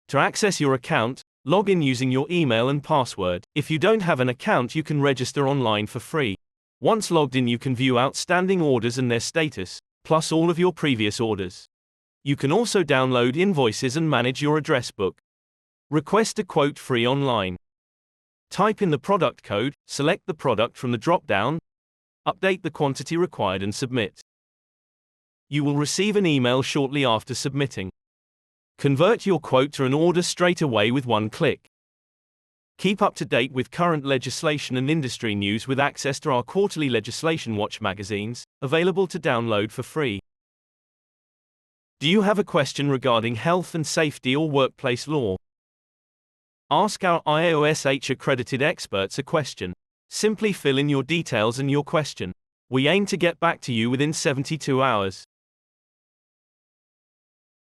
To access your account, log in using your email and password. If you don't have an account, you can register online for free. Once logged in, you can view outstanding orders and their status, plus all of your previous orders. You can also download invoices and manage your address book. Request a quote free online. Type in the product code, select the product from the drop-down, update the quantity required and submit. You will receive an email shortly after submitting. Convert your quote to an order straight away with one click. Keep up to date with current legislation and industry news with access to our quarterly Legislation Watch magazines, available to download for free. Do you have a question regarding health and safety or workplace law? Ask our IAOSH accredited experts a question. Simply fill in your details and your question. We aim to get back to you within 72 hours.